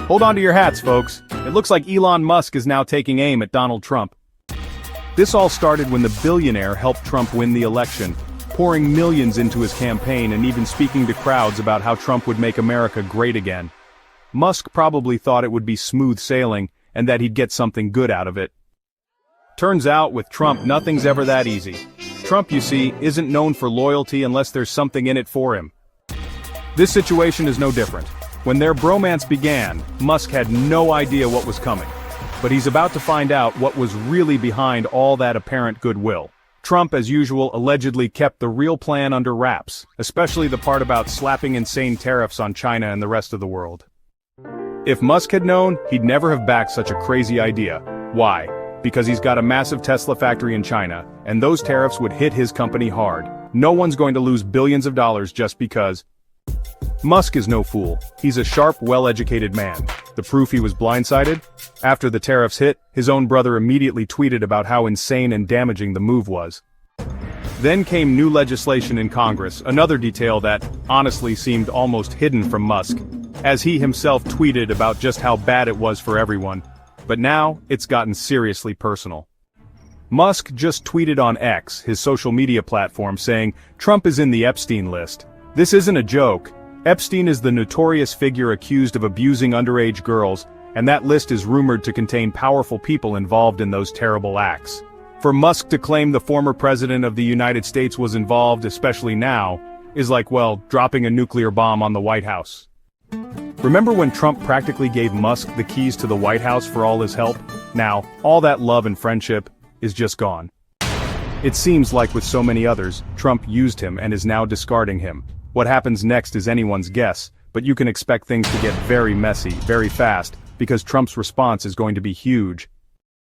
Hold on to your hats, folks. It looks like Elon Musk is now taking aim at Donald Trump. This all started when the billionaire helped Trump win the election, pouring millions into his campaign and even speaking to crowds about how Trump would make America great again. Musk probably thought it would be smooth sailing, and that he'd get something good out of it. Turns out, with Trump, nothing's ever that easy. Trump, you see, isn't known for loyalty unless there's something in it for him. This situation is no different. When their bromance began, Musk had no idea what was coming. But he's about to find out what was really behind all that apparent goodwill. Trump, as usual, allegedly kept the real plan under wraps, especially the part about slapping insane tariffs on China and the rest of the world. If Musk had known, he'd never have backed such a crazy idea. Why? Because he's got a massive Tesla factory in China, and those tariffs would hit his company hard. No one's going to lose billions of dollars just because. Musk is no fool. He's a sharp, well-educated man. The proof he was blindsided? After the tariffs hit, his own brother immediately tweeted about how insane and damaging the move was. Then came new legislation in Congress, another detail that, honestly, seemed almost hidden from Musk, as he himself tweeted about just how bad it was for everyone. But now, it's gotten seriously personal. Musk just tweeted on X, his social media platform, saying, "Trump is in the Epstein list. This isn't a joke. Epstein is the notorious figure accused of abusing underage girls, and that list is rumored to contain powerful people involved in those terrible acts." For Musk to claim the former president of the United States was involved, especially now, is like, well, dropping a nuclear bomb on the White House. Remember when Trump practically gave Musk the keys to the White House for all his help? Now, all that love and friendship is just gone. It seems like with so many others, Trump used him and is now discarding him. What happens next is anyone's guess, but you can expect things to get very messy, very fast, because Trump's response is going to be huge.